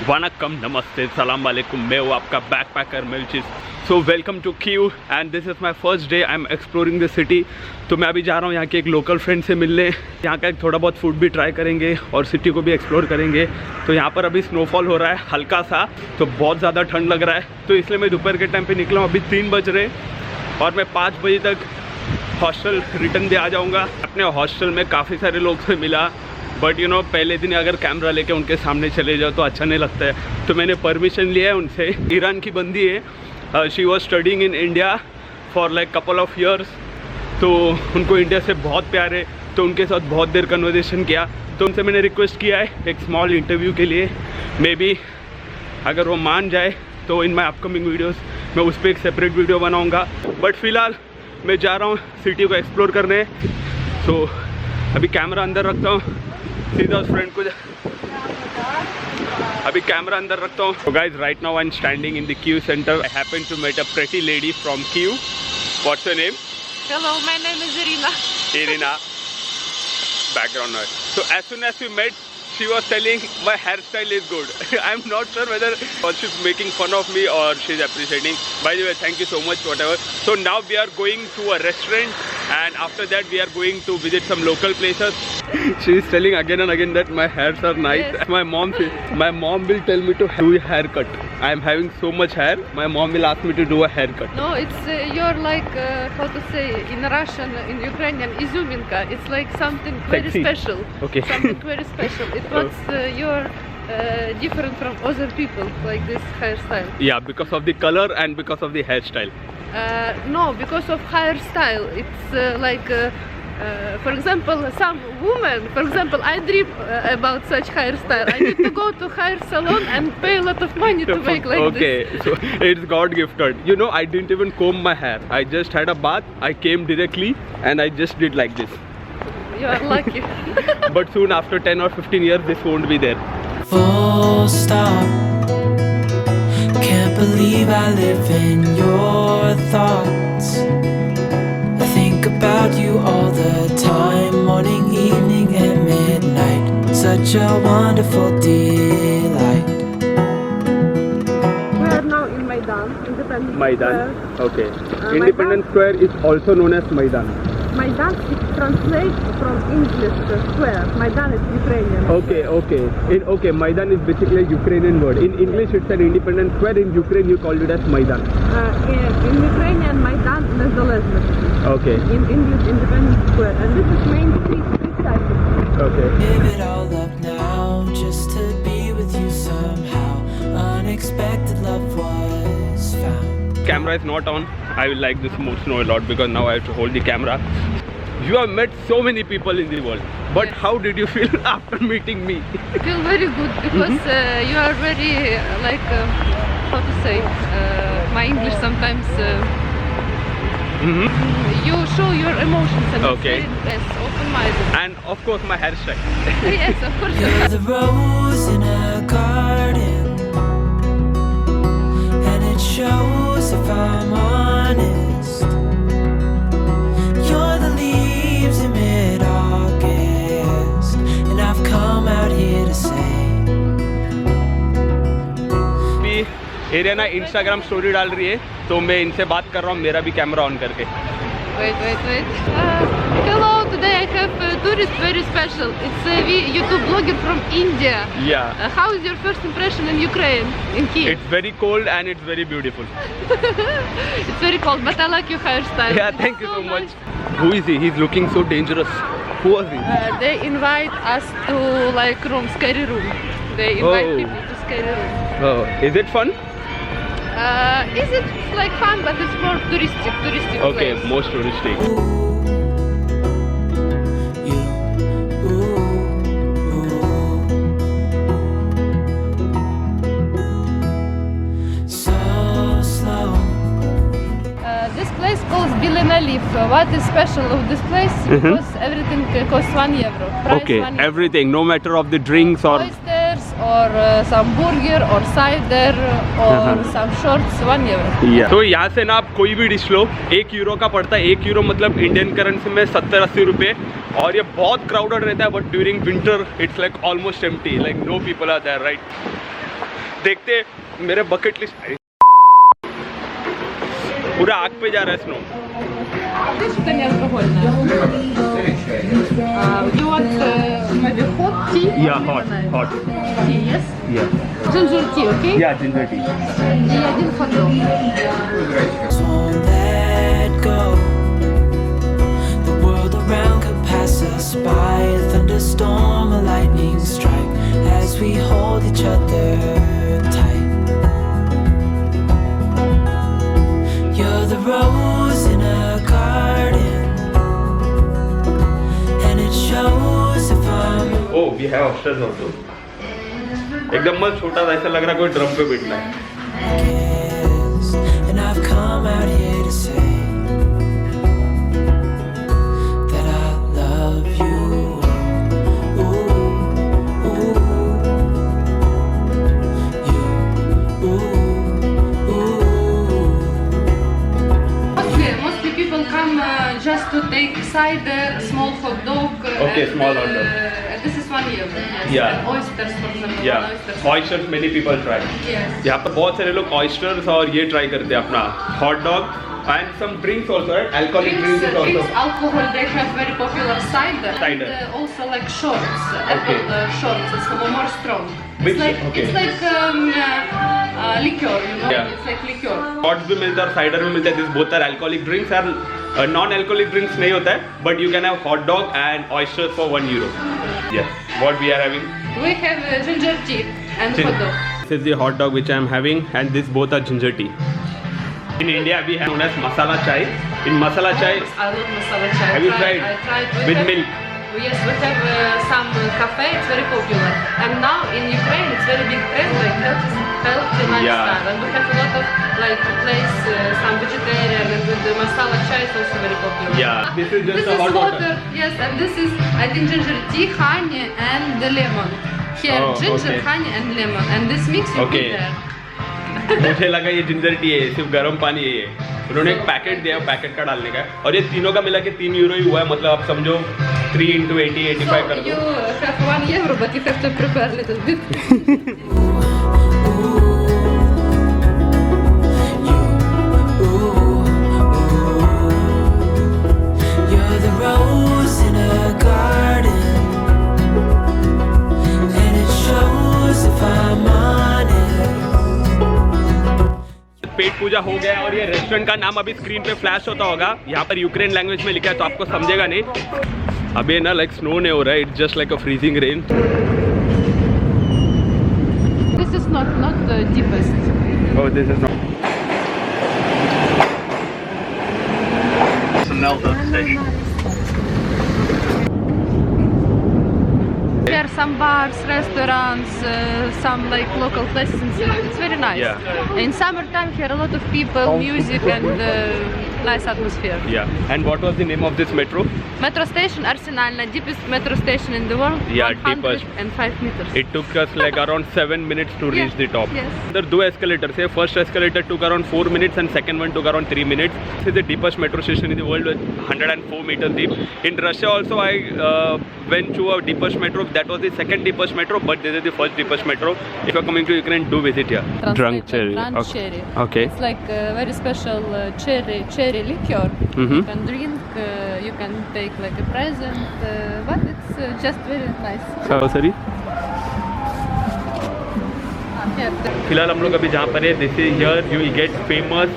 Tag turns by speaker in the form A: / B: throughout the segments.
A: Vanakkam, namaste, salam alaikum. मैं हूँ आपका बैकपैकर मिल्चिस. So welcome to Kyiv and this is my first day. I am exploring the city. तो मैं अभी जा रहा हूँ यहाँ के एक लोकल फ्रेंड से मिलने. यहाँ का एक थोड़ा बहुत फूड भी ट्राई करेंगे और सिटी को भी एक्सप्लोर करेंगे. तो यहाँ पर अभी स्नोफॉल हो रहा है हल्का सा, तो बहुत ज़्यादा ठंड लग रहा है. तो इसलिए मैं दोपहर के टाइम पे निकला हूँ. अभी 3 बज रहे और मैं 5 बजे तक हॉस्टल रिटर्न भी आ जाऊँगा. अपने हॉस्टल में काफ़ी सारे लोग से मिला, बट यू नो पहले दिन अगर कैमरा लेके उनके सामने चले जाओ तो अच्छा नहीं लगता है. तो मैंने परमिशन लिया है उनसे. ईरान की बंदी है. She was studying in India for like couple of years. तो उनको इंडिया से बहुत प्यार है, तो उनके साथ बहुत देर कन्वर्सेशन किया. तो उनसे मैंने रिक्वेस्ट किया है एक स्मॉल इंटरव्यू के लिए. मे बी अगर वो मान जाए तो इन माई अपकमिंग वीडियोज़ मैं उस पर एक सेपरेट वीडियो बनाऊँगा. बट फ़िलहाल मैं जा रहा हूँ सिटी को एक्सप्लोर करने. तो अभी कैमरा अंदर रखता हूँ, सीधा उस फ्रेंड को अभी कैमरा अंदर रखता हूँ. So guys, right now I'm standing in the Kyiv center. I happen to meet a pretty lady from Kyiv. What's your name?
B: Hello, my name is Irina.
A: Irina. Background noise. So as soon as we met, she was telling my hairstyle is good. I'm not sure whether she's making fun of me or she's appreciating. By the way, thank you so much, whatever. So now we are going to a restaurant, and after that we are going to visit some local places. She is telling again and again that my hairs are nice. Yes. My mom will tell me to do a haircut. I am having so much hair. My mom will ask me to do a haircut.
B: No, it's you're like how to say in Russian, in Ukrainian, izuminka. It's like something very
A: Sexy.
B: special.
A: Okay.
B: Something very special. It was you're different from other people, like this hairstyle.
A: Yeah, because of the color and because of the hairstyle.
B: No, because of hairstyle. It's for example, some women, for example, I dream about such hairstyle. I need to go to hair salon and pay a lot of money to make like
A: okay,
B: this.
A: so it's God gifted. You know, I didn't even comb my hair. I just had a bath. I came directly and I just did like this.
B: You are lucky.
A: But soon, after 10 or 15 years, this won't be there.
C: Full stop. Can't believe I live in your thoughts. I think about you all the time, morning, evening, and midnight. Such a wonderful delight.
B: We are now in Maidan, Independence
A: Maidan.
B: Square.
A: Okay. Independence Square is also known as Maidan.
B: Maidan is translated from English square. Maidan is Ukrainian.
A: Okay. Maidan is basically a Ukrainian word. In English, it's an Independence Square. In Ukraine, you call it as Maidan.
B: In Ukrainian, Maidan Nezalezhnosti.
A: Okay.
B: In English, Independence Square. And this is main street side.
A: Okay.
C: Give it all up now, just to be with you somehow. Unexpected love was found.
A: Camera is not on. I will like this more snow a lot because now I have to hold the camera. You have met so many people in the world, but
B: Yes.
A: how did you feel after meeting me?
B: I feel very good because you are very how to say my English sometimes you show your emotions and
A: Okay.
B: it's very open-minded.
A: And of course my hairstyle.
B: Yes, of course.
C: You're the rose in a garden, and it shows if I'm honest. You're the leaves in mid-August, and I've come out here to say
A: Ariana Instagram story डाल रही है, तो मैं इनसे बात कर रहा हूँ मेरा भी कैमरा ऑन करके.
B: Wait. Hello, today I have a tourist very special. It's a YouTube blogger from India.
A: Yeah.
B: How is your first impression in Ukraine, in Kyiv?
A: It's very cold and it's very beautiful.
B: It's very cold, but I like your hairstyle.
A: Yeah, thank you so much. Who is he? He's looking so dangerous. Who was he?
B: They invite us to like room, scary room. They invite
A: Oh.
B: people to scary room.
A: Oh, is it fun?
B: Is it like fun, but it's more touristic
A: Okay,
B: place.
A: most touristic.
C: so slow.
B: This place called Bilenaliv. What is special of this place? Because everything costs €1. Price
A: Okay,
B: 1 euro.
A: everything, no matter of the drinks or...
B: Oysters or some burger or cider or some shorts, €1.
A: तो यहाँ से ना आप कोई भी dish लो, €1 का पड़ता है. €1 मतलब इंडियन करेंसी में 70-80 रुपये. और ये बहुत क्राउडेड रहता है, but during winter it's like almost empty, like no people are there, right. देखते मेरे बकेट लिस्ट पूरा आग पे जा रहा है snow.
B: Что не алкогольное? You want maybe hot tea?
A: Yeah, hot.
B: Tea, yes?
A: Yeah.
B: Ginger tea, okay?
A: Yeah, ginger tea.
B: И один hot dog.
C: Won't let go. The world around could pass us by. A thunderstorm, a lightning strike as we hold each other tight. You're the rose in a garden, and it shows if I'm.
A: Oh, we have oysters also. एकदम मस्त छोटा सा, ऐसा लग रहा है कोई drum पे बैठना है.
C: Yes, and I've come out here to say that I love you. Ooh, ooh, you, ooh, ooh.
B: Mostly people come just to take cider, small hot dog.
A: Okay,
B: and,
A: small hot dog.
B: This is 1 euro. Yes.
A: Yeah.
B: And oysters, for example.
A: Yeah,
B: Oysters.
A: oysters many people try.
B: Yes.
A: यहाँ पर बहुत सारे लोग oysters और ये try करते हैं अपना hot dog and some drinks also, right? Alcoholic drinks is also.
B: Alcohol, they have very popular cider.
A: Cider.
B: And also like shorts, apple shorts, it's more strong.
A: Which-
B: It's like,
A: okay.
B: it's like liqueur, you know?
A: Yeah.
B: It's like liqueur.
A: Shots भी मिलता है और cider भी मिलता है. This both are alcoholic drinks and non-alcoholic drinks नहीं होता है. But you can have hot dog and oysters for 1 euro. Yes. What we are having?
B: We have ginger tea and hot dog.
A: This is the hot dog which I am having, and this both are ginger tea. In India, we have known as masala chai. In masala chai,
B: I love masala chai.
A: have you tried?
B: I tried. We
A: With
B: have-
A: milk?
B: Yes, we have some cafe. It's very popular. And now in Ukraine, it's very big trend like healthy lifestyle.
A: Yeah.
B: And we have a lot of like place some vegetarian and with the masala chai is also very popular.
A: Yeah. This is just
B: This
A: a
B: is
A: hot
B: water.
A: water.
B: Yes, and this is I think ginger tea, honey, and the lemon. Here,
A: Oh,
B: ginger,
A: okay.
B: honey, and lemon. And this mix you
A: Okay.
B: put there.
A: मुझे लगा ये ginger tea है, सिर्फ गर्म पानी है ये. उन्होंने एक पैकेट दिया, पैकेट का डालने का है. और ये तीनों का मिला के 3 यूरो ही हुआ है. मतलब आप समझो 3 into 80, 85 कर
B: So you
A: दो.
B: have 1 euro, but you have to prepare a little bit.
C: You're the rose in a garden, and it shows if I'm honest.
A: पेट पूजा हो गया है और ये रेस्टोरेंट का नाम अभी स्क्रीन पे फ्लैश होता होगा. यहाँ पर यूक्रेन लैंग्वेज में लिखा है तो आपको समझेगा नहीं. अभी ना लाइक स्नो नहीं हो रहा है, it's just like a freezing rain.
B: This is not the deepest.
A: Oh, this is not.
B: There are some bars, restaurants, some like local places in city. It's very nice.
A: Yeah.
B: In summertime here are a lot of people, music and nice atmosphere.
A: Yeah. And what was the name of this metro?
B: Metro station Arsenalna, deepest metro station in the world.
A: Yeah,
B: 105 meters.
A: It took us like around 7 minutes to reach
B: Yes,
A: the top.
B: yes.
A: There are 2 escalators here. First escalator took around 4 minutes and second one took around 3 minutes. This is the deepest metro station in the world with 104 meters deep. In Russia also I went to a deepest metro. That was the second deepest metro, but this is the first deepest metro. If you're coming to Ukraine, do visit here.
B: Drunk
A: cherry.
B: Drunk cherry.
A: Okay.
B: It's like a very special cherry liqueur.
A: Mhm.
B: You can drink, you can take like a present, but it's just very nice.
A: Sorry.
B: Here,
A: फिलहाल हम लोग अभी जहाँ पर है, this is here you will get famous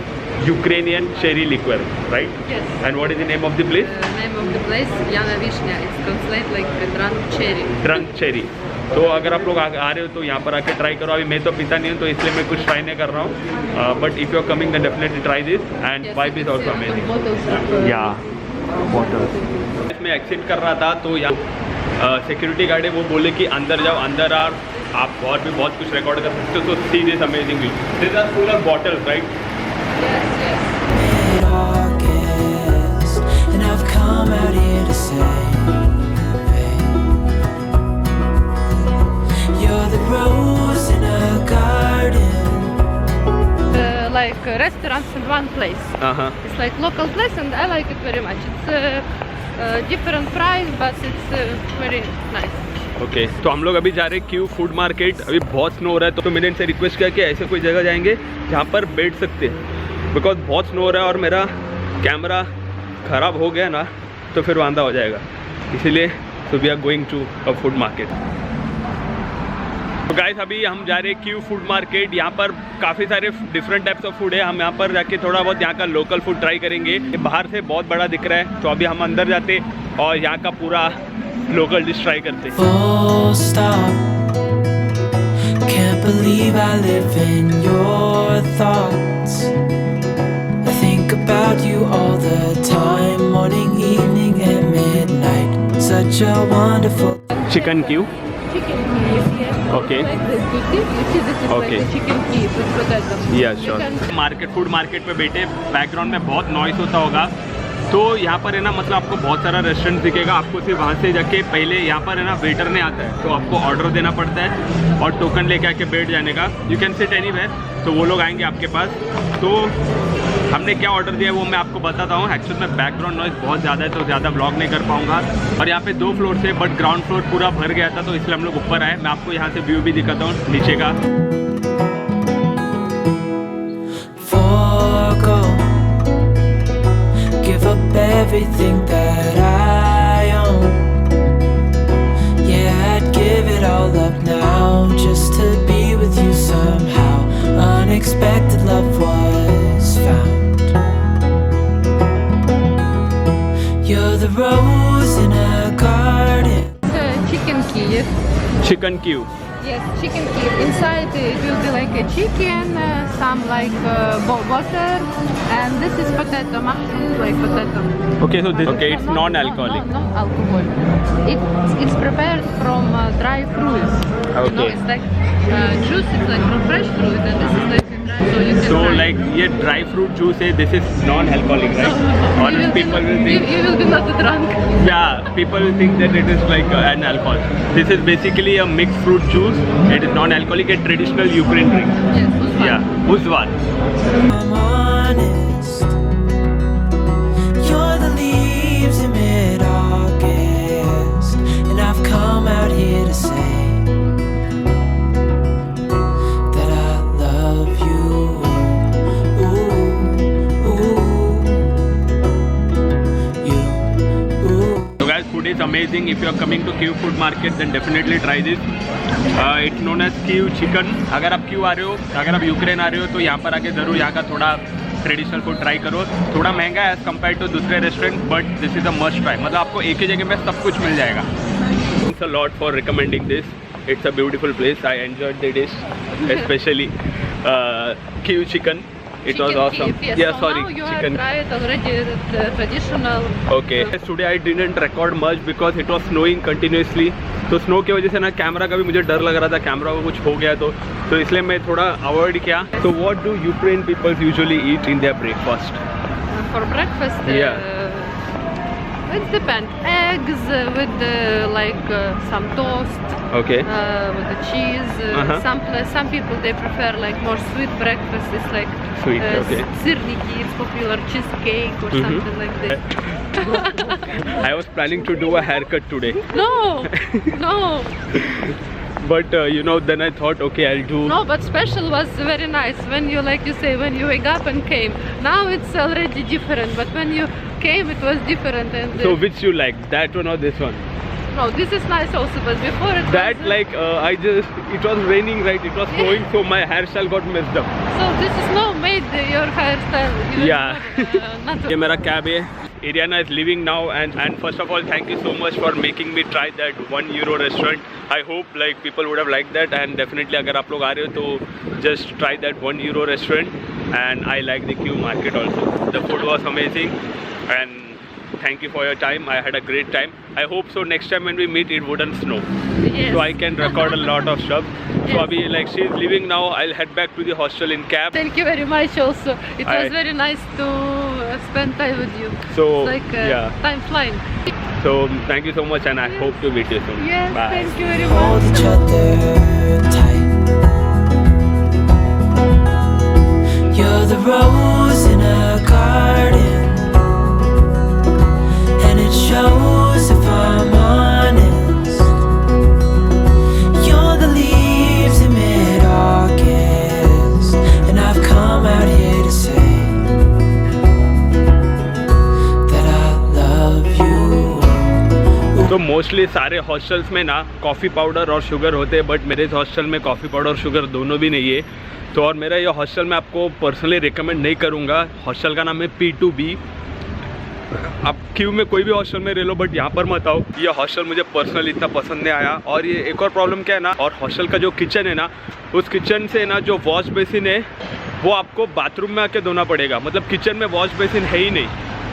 A: Ukrainian cherry liqueur, right?
B: yes.
A: And what is the name of the place?
B: Name of the place, Yana Vishnya. It's translated like a drunk cherry.
A: Drunk cherry. तो अगर आप लोग आ रहे हो तो यहाँ पर आके ट्राई करो. अभी मैं तो पीता नहीं हूँ तो इसलिए मैं कुछ ट्राई नहीं कर रहा हूँ. But if you are coming then definitely try this and vibe is also amazing.
B: Bottles of,
A: या वाटर. मैं एक्सिट कर रहा था तो यहाँ सिक्योरिटी गार्ड है, वो बोले कि अंदर जाओ, अंदर आप और भी बहुत कुछ रिकॉर्ड कर सकते हो. तो see this amazing view. This are full of bottles, right?
B: Yes, yes.
C: Mid-August, and I've come out here to say, babe, you're the rose in a garden.
B: Like restaurants in one place. It's like local place and I like it very much. It's different price, but it's very nice.
A: Okay तो हम लोग अभी जा रहे हैं Q food market. अभी बहुत snow हो रहा है तो मैंने इनसे रिक्वेस्ट किया कि ऐसे कोई जगह जाएंगे जहाँ पर बैठ सकते हैं, बिकॉज बहुत स्नो हो रहा है और मेरा कैमरा ख़राब हो गया ना तो फिर वांदा हो जाएगा, इसीलिए so we are going to a food market. तो गाइस अभी हम जा रहे हैं क्यू फूड मार्केट। यहाँ पर काफ़ी सारे डिफरेंट टाइप्स ऑफ फूड है। हम यहाँ पर जाके थोड़ा बहुत यहाँ का लोकल फूड ट्राई करेंगे। ये बाहर से बहुत बड़ा दिख रहा है तो अभी हम अंदर जाते और यहाँ का पूरा लोकल डिश ट्राई करते।
C: Full stop. Can't believe I live in your thoughts. I think about you all the time, morning, evening, and midnight. Such a wonderful.
A: Chicken Q.
B: Chicken keys, yes.
A: Okay.
B: Like this, you see this is
A: Okay.
B: like the chicken keys with potato.
A: Yeah,
B: You
A: sure.
B: can-
A: market food market में बैठे, background में बहुत noise होता होगा तो यहाँ पर है ना, मतलब आपको बहुत सारा रेस्टोरेंट दिखेगा। आपको सिर्फ वहाँ से जाके पहले यहाँ पर है ना वेटर नहीं आता है तो आपको ऑर्डर देना पड़ता है और टोकन लेके आके बैठ जाने का। यू कैन सिट एनीवेयर, तो वो लोग आएंगे आपके पास। तो हमने क्या ऑर्डर दिया है वो मैं आपको बताता हूँ। एक्चुअली में बैकग्राउंड नॉइस बहुत ज़्यादा है तो ज़्यादा ब्लॉग नहीं कर पाऊँगा। और यहाँ पे 2 फ्लोर से, बट ग्राउंड फ्लोर पूरा भर गया था तो इसलिए हम लोग ऊपर आए। मैं आपको यहाँ से व्यू भी दिखाता हूँ नीचे का।
C: Forgo. Give up everything that I own. Yeah, I'd give it all up now just to be with you somehow. Unexpected love was found. You're the rose in a garden.
B: Chicken key.
A: Chicken Q.
B: Yes, chicken key. Inside it will be like a chicken, some like butter, and this is potato, mashed like potato.
A: Okay, so this okay, it's
B: No,
A: non-alcoholic.
B: No, no alcohol. It's prepared from dry fruits. You know,
A: Okay.
B: it's like juice. It's like from fresh fruit, and this is like dry. So you can
A: So
B: try.
A: like ये dry fruit juice है, this is non-alcoholic, right?
B: You
A: Or
B: will be
A: people
B: not-
A: will think,
B: you will be not drunk.
A: yeah, people will think that it is like an alcohol. This is basically a mixed fruit juice. It is non-alcoholic, a traditional Ukraine drink.
B: Yes, uzman.
A: Yeah, Uzvan.
C: I'm honest. You're the leaves in mid-August, and I've come out here to say that I love you. Ooh, ooh, you, ooh.
A: So guys, food is amazing. If you are coming to Kyiv food market, then definitely try this. It's known as Kyiv chicken. अगर आप Q आ रहे हो, अगर आप Ukraine आ रहे हो तो यहाँ पर आके ज़रूर यहाँ का थोड़ा ट्रेडिशनल फूड ट्राई करो। थोड़ा महंगा है एज़ कम्पेयर टू दूसरे restaurant, but this is a must try. मतलब आपको एक ही जगह में सब कुछ मिल जाएगा। Thanks a lot for recommending this. It's a beautiful place. I enjoyed the dish, especially Kyiv chicken. It was
B: Chicken
A: awesome.
B: Kyiv, yes.
A: Yeah,
B: So
A: sorry,
B: now you
A: chicken.
B: have tried already the traditional.
A: Okay. Today I didn't record much because it was snowing continuously. तो snow की वजह से ना camera का भी मुझे डर लग रहा था, कैमरा को कुछ हो गया तो इसलिए मैं थोड़ा अवॉइड किया। So what do Ukraine people usually eat in their breakfast?
B: For breakfast, it depends. Eggs with like some toast,
A: Okay.
B: with the cheese. Some people they prefer like more sweet breakfast. It's like
A: Sweet, okay.
B: sirniki, it's popular cheesecake or something like this.
A: I was planning to do a haircut today,
B: No, no,
A: but then I thought, okay, I'll do.
B: no. But special was very nice when you like you say when you wake up and came. Now it's already different, but when you came it was different. And
A: So which you like, that one or this one?
B: no, this is nice also, but before it
A: That
B: was,
A: like it was raining, right? It was snowing, so my hairstyle got messed up.
B: So this is no made your hairstyle. You
A: Yeah.
B: Not
A: ये मेरा cab है। Ariana is leaving now, and first of all, thank you so much for making me try that €1 restaurant. I hope like people would have liked that, and definitely अगर आप लोग आ रहे हो तो just try that €1 restaurant. And I like the Kyiv market also. The food was amazing, and thank you for your time. I had a great time. I hope so next time when we meet it wouldn't snow,
B: Yes.
A: so I can record a lot of stuff. So
B: Yes.
A: abhi like she's leaving now, I'll head back to the hostel in cab.
B: Thank you very much also. It was
A: I-
B: very nice to spend time with you.
A: So
B: It's like
A: yeah,
B: time flying.
A: so thank you so much, and I hope to meet you soon.
B: Yes,
A: Bye.
B: thank you very much.
C: Hold each other tight. You're the rose in a garden, and it shows if I'm honest.
A: Mostly सारे hostels में ना coffee powder और sugar होते हैं, but मेरे इस hostel में coffee powder और शुगर दोनों भी नहीं है। तो और मेरा ये हॉस्टल मैं आपको पर्सनली रिकमेंड नहीं करूँगा। हॉस्टल का नाम है P2B। आप क्यू में कोई भी हॉस्टल में रह लो, बट यहाँ पर मत आओ। ये हॉस्टल मुझे पर्सनली इतना पसंद नहीं आया। और ये एक और प्रॉब्लम क्या है ना, और हॉस्टल का जो किचन है ना, उस किचन से ना जो वॉश बेसिन है वो आपको बाथरूम में आके धोना पड़ेगा। मतलब किचन में वॉश बेसिन है ही नहीं,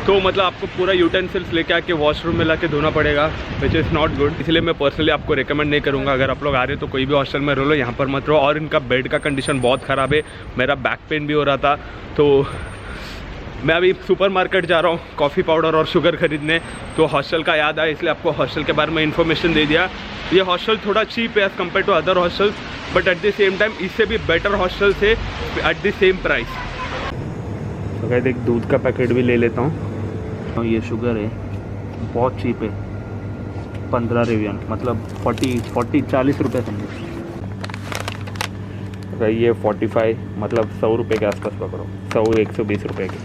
A: तो मतलब आपको पूरा यूटेंसिल्स लेके आके वॉशरूम में लाके धोना पड़ेगा, विच इज़ नॉट गुड। इसलिए मैं पर्सनली आपको रिकमेंड नहीं करूँगा। अगर आप लोग आ रहे हो तो कोई भी हॉस्टल में रह लो, यहाँ पर मत रहो। और इनका बेड का कंडीशन बहुत ख़राब है। मेरा बैक पेन भी हो रहा था, तो मैं अभी सुपरमार्केट जा रहा हूँ कॉफ़ी पाउडर और शुगर खरीदने। तो हॉस्टल का याद आया, इसलिए आपको हॉस्टल के बारे में इन्फॉर्मेशन दे दिया। ये हॉस्टल थोड़ा चीप है as compare to other hostels, but at the same time इससे भी बेटर हॉस्टल से एट द सेम प्राइस। तो गाइस एक दूध का पैकेट भी ले लेता हूँ। और ये शुगर है, बहुत चीप है, 15 रिवियन, मतलब 40 रुपये समझो। ये 45 मतलब 100 रुपये के आसपास पकड़ो, 100-120 रुपये के।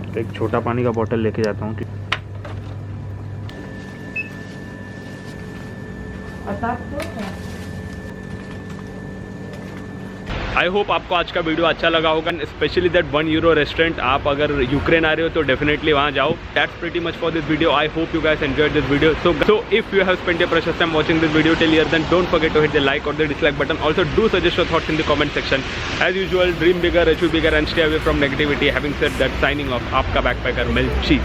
A: तो एक छोटा पानी का बोतल लेके जाता हूँ। आई होप आपको आज का वीडियो अच्छा लगा होगा, स्पेशली दैट 1 यूरो रेस्टोरेंट। आप अगर यूक्रेन आ रहे हो तो डेफिनेटली वहाँ जाओ। That's pretty much for this video. I hope you guys enjoyed this video. So if you have spent your precious time watching this video till here, then don't forget to hit the like or the dislike button. Also do suggest your thoughts in the comment section. As usual, dream bigger, achieve bigger and stay away from negativity. Having said that, signing off, आपका backpacker मिल्ची।